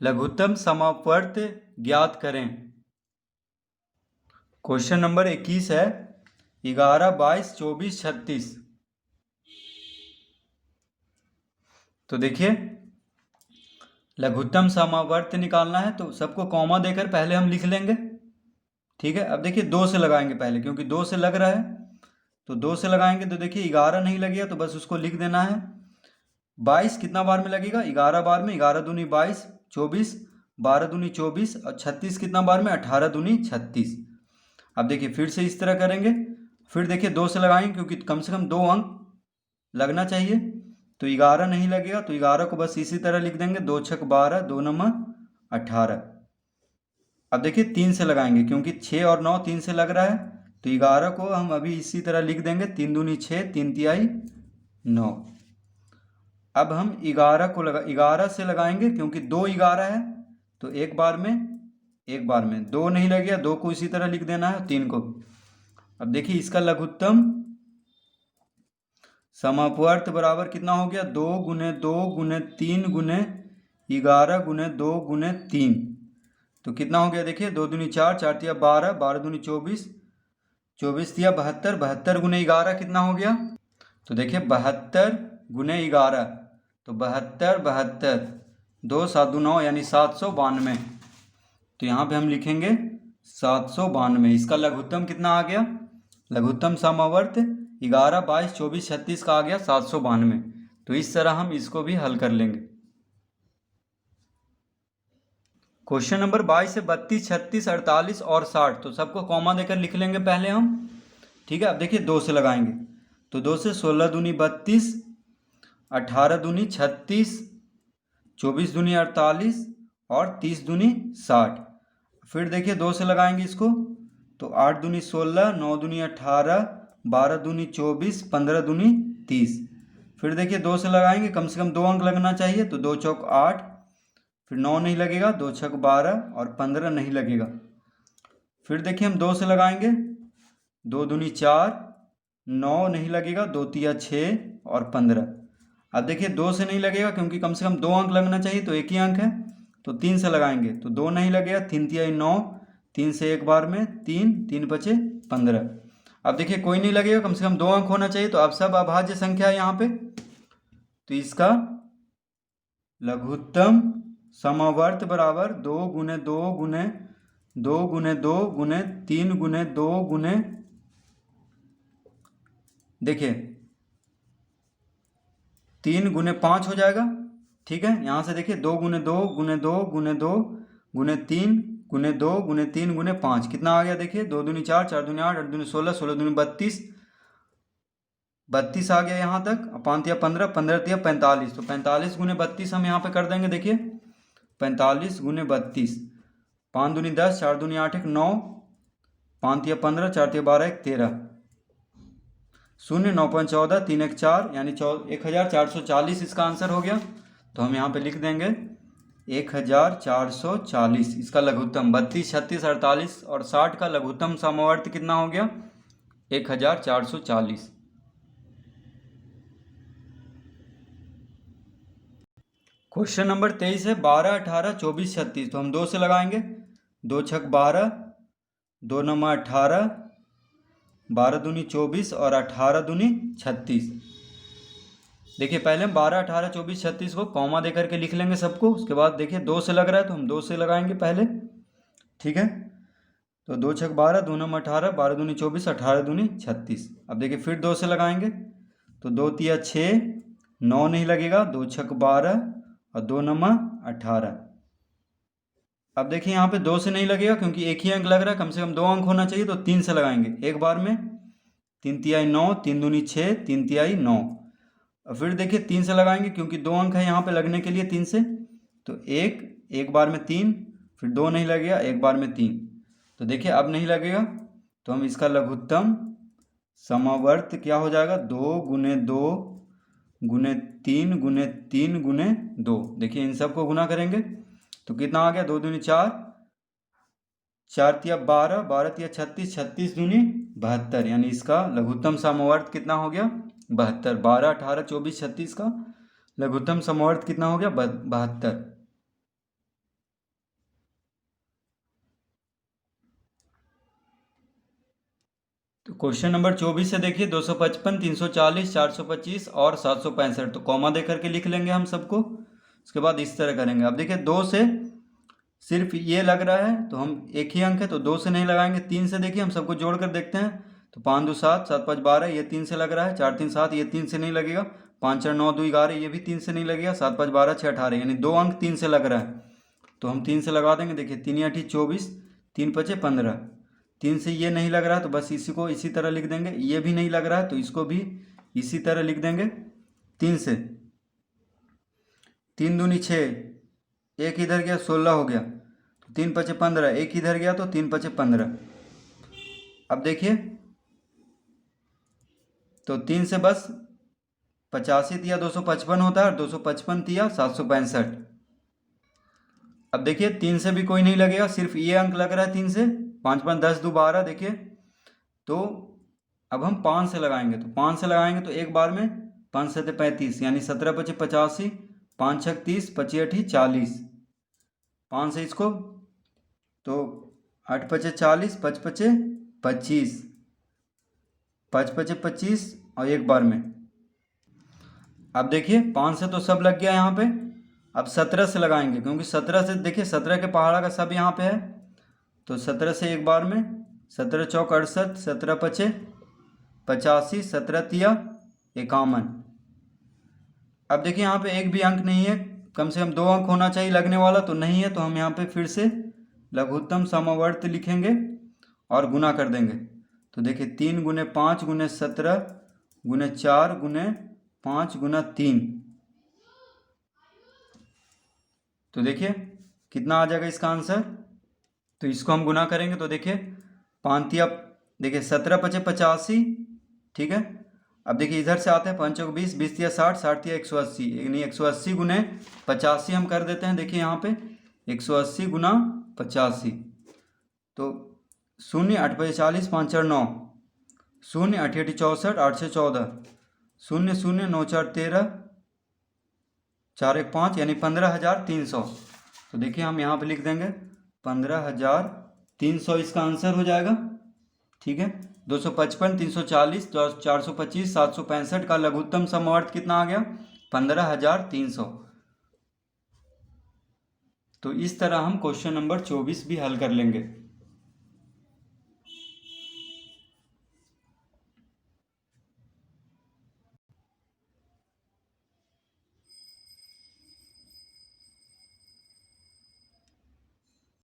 लघुत्तम समापवर्त ज्ञात करें। Question number 21 है 11, 22, 24, 36। तो देखिए लघुत्तम समावर्त निकालना है तो सबको कॉमा देकर पहले हम लिख लेंगे। ठीक है, अब देखिए 2 से लगाएंगे पहले, क्योंकि 2 से लग रहा है तो 2 से लगाएंगे तो देखिए 11 नहीं लगेगा तो बस उसको लिख देना है। 22 कितना बार में लगेगा? 11 बार में, 11 दूनी 22, 24, 12 दूनी 24 और 36 कितना बार में? 18 दूनी 36। अब देखिए फिर से इस तरह करेंगे, फिर देखिए 2 से लगाएंगे क्योंकि कम से कम 2 अंक लगना चाहिए। तो 11 नहीं लगेगा तो 11 को बस इसी तरह लिख देंगे, 2 छक 12, 2 नम 18। अब देखिए 3 से लगाएंगे क्योंकि 6 और 9 3 से लग रहा है तो 11 को हम अभी इसी तरह लिख देंगे, 3 दूनी 6, 3 तिहाई 9। अब हम 11 से लगाएंगे क्योंकि 2 11 है तो एक बार में 2 नहीं लगेगा, 2 को इसी तरह लिख देना है, 3 को। अब देखिए इसका लघुत्तम समापवर्त बराबर कितना हो गया? 2 गुने 2 गुने 3 गुने 11 गुने 2 गुने 3। तो कितना हो गया? देखिए 2 दूनी 4, 4 तिया 12, 12 दूनी 24, 24 तिया 72, 72 गुने 11 कितना हो गया? तो देखिए 72 गुने 11 तो 72, 72, 2 7 9 यानी 792। तो यहाँ पे हम लिखेंगे 792। इसका लघुत्तम कितना आ गया? लघुत्तम समावर्त 11, 22, 24, 36 का आ गया 792। तो इस तरह हम इसको भी हल कर लेंगे। क्वेश्चन नंबर 22 से 32, 36, 48 और 60। तो सबको कॉमा देकर लिख लेंगे पहले हम। ठीक है, अब देखिए 2 से लगाएंगे तो 2 से 16 दूनी 32, 18 दूनी 36, 24 दूनी 48 और 30 दूनी 60। फिर देखिए 2 से लगाएंगे इसको तो 8 दूनी 16, 9 दूनी 18, 12 दूनी 24, 15 दूनी 30। फिर देखिए 2 से लगाएंगे, कम से कम 2 अंक लगना चाहिए तो 2 चौक 8, फिर 9 नहीं लगेगा, 2 छक 12 और 15 नहीं लगेगा। फिर देखिए हम 2 से लगाएंगे, 2 दूनी 4, 9 नहीं लगेगा, 2 तिया 6 और 15। अब देखिए 2 से नहीं लगेगा क्योंकि कम से कम 2 अंक लगना चाहिए तो एक ही अंक है तो 3 से लगाएंगे तो 2 नहीं लगेगा, 3 तिया 9, 3 से एक बार में 3, 3 बचे 15। अब देखिए कोई नहीं लगेगा, कम से कम 2 अंक होना चाहिए तो अब सब अभाज्य संख्या है यहाँ पे। तो इसका लघुत्तम समावर्त बराबर 2 गुने 2 गुने 2 गुने 2 गुने 3 गुने 2 गुने, देखिए 3 गुने 5 हो जाएगा। ठीक है, यहाँ से देखिए 2 गुने 2 गुने 2 गुने 2 गुने 3 गुने 2 गुने 3 गुने 5 कितना आ गया? देखिए 2 दूनी 4, 4 दूनी 8, 8 दूनी 16, 16 दूनी 32, 32 आ गया यहाँ तक। 5 तिया 15, 15 तिया 45। तो 45 गुने 32 हम यहाँ पे कर देंगे। देखिए 45 गुने 32, 5 दूनी 10, 4 दूनी 8, 1 9, 5 तिया 15, 4 तिया 12, 1 13, 0 9 5 14, 3 1 4 यानी 1440 इसका आंसर हो गया। तो हम यहाँ पे लिख देंगे 1440। इसका लघुत्तम 32, 36, 48 और 60 का लघुत्तम समवर्त कितना हो गया? 1440। क्वेश्चन नंबर 23 है 12, 18, 24, 36। तो हम 2 से लगाएंगे, 2 छक 12, 2 नमा 18, 12 दूनी 24 और 18 दूनी 36। देखिए पहले हम 12, 18, 24, 36 को कॉमा देकर के लिख लेंगे सबको। उसके बाद देखिए 2 से लग रहा है तो हम 2 से लगाएंगे पहले। ठीक है, तो 2 छक 12, 2 नम 18, 12 दूनी 24, 18 दूनी 36। अब देखिए फिर 2 से लगाएंगे तो 2 तिया 6, 9 नहीं लगेगा, 2 छक 12 और 2 नमा 18। अब देखिए यहाँ पे 2 से नहीं लगेगा क्योंकि एक ही अंक लग रहा है, कम से कम 2 अंक होना चाहिए तो 3 से लगाएंगे एक बार में। 3 तिहाई 9, 3 दूनी 6, 3 तिहाई 9। और फिर देखिए 3 से लगाएंगे क्योंकि 2 अंक है यहाँ पे लगने के लिए 3 से। तो एक बार में 3, फिर 2 नहीं लगेगा, एक बार में 3। तो देखिए अब नहीं लगेगा तो हम इसका लघुत्तम समावर्त क्या हो जाएगा? 2 गुने 2 गुने 3 गुने 3 गुने 2। देखिए इन सबको गुना करेंगे तो कितना आ गया? 2 दूनी 4, 4 तिया 12, 12 तिया 36, 36 दूनी 72 यानी इसका लघुत्तम समवर्त कितना हो गया? 72। 12, 18, 24, 36 का लघुत्तम समवर्त कितना हो गया? 72। क्वेश्चन नंबर 24 से देखिए 255, 340, 425 और 765, तो कॉमा दे करके लिख लेंगे हम सबको। उसके बाद इस तरह करेंगे। अब देखिए 2 से सिर्फ ये लग रहा है तो हम एक ही अंक है तो 2 से नहीं लगाएंगे। 3 से देखिए हम सबको जोड़ कर देखते हैं तो 5 2 7, 7 5 12, ये 3 से लग रहा है। 4 3 7, ये 3 से नहीं लगेगा। 5 4 9 2 11, ये भी 3 से नहीं लगेगा। 7 5 12 6 18, यानी 2 अंक 3 से लग रहा है तो हम 3 से लगा देंगे। देखिए 3 8 24, 3 5 15। 3 से ये नहीं लग रहा है तो बस इसी को इसी तरह लिख देंगे। ये भी नहीं लग रहा है तो इसको भी इसी तरह लिख देंगे 3 से। 3 दूनी 6, एक इधर गया 16 हो गया, तो 3 5 15, एक इधर गया तो 3 5 15। अब देखिए तो 3 से बस 85 तिया 255 होता है और 255 तिया 765। अब देखिए 3 से भी कोई नहीं लगेगा, सिर्फ ये अंक लग रहा है 3 से। 5 5 10 2 12, देखिए तो अब हम 5 से लगाएंगे। तो 5 से लगाएंगे तो एक बार में 5 7 35, यानी 17 5 85, 5 6 30, 25 8 40। 5 से इसको तो 8 5 40, 5 5 25, 5 5 25 और एक बार में। अब देखिए 5 से तो सब लग गया यहाँ पे। अब 17 से लगाएंगे क्योंकि 17 से देखिए 17 के पहाड़ा का सब यहाँ पे है तो 17 से एक बार में। 17 चौक 68, 17 पचे 85, 17 तिया 51। अब देखिए यहाँ पे एक भी अंक नहीं है, कम से कम 2 अंक होना चाहिए लगने वाला, तो नहीं है तो हम यहाँ पे फिर से लघुत्तम समवर्त लिखेंगे और गुना कर देंगे। तो देखिए 3 गुने 5 गुने 17 गुने 4 गुने 5 गुना 3, तो देखिए कितना आ जाएगा इसका आंसर। तो इसको हम गुना करेंगे तो देखिए 5 तिया देखिए 17 पचे 85, ठीक है। अब देखिए इधर से आते हैं 5 चौक 20, 20 तिया 60, 60 तिया 180, यानी 180 गुने 85 हम कर देते हैं। देखिए यहाँ पे 180 गुना 85, तो 0 8 5 40, 5 4 9, 0 8 8 64, 8 6 14, 0 0 9 4 13, 4 1 5, यानी 15,300। तो देखिए हम यहाँ पे लिख देंगे 15,300 इसका आंसर हो जाएगा, ठीक है। 255, 340, 425, 765 का लघुत्तम समवर्त कितना आ गया? 15,300। तो इस तरह हम क्वेश्चन नंबर 24 भी हल कर लेंगे।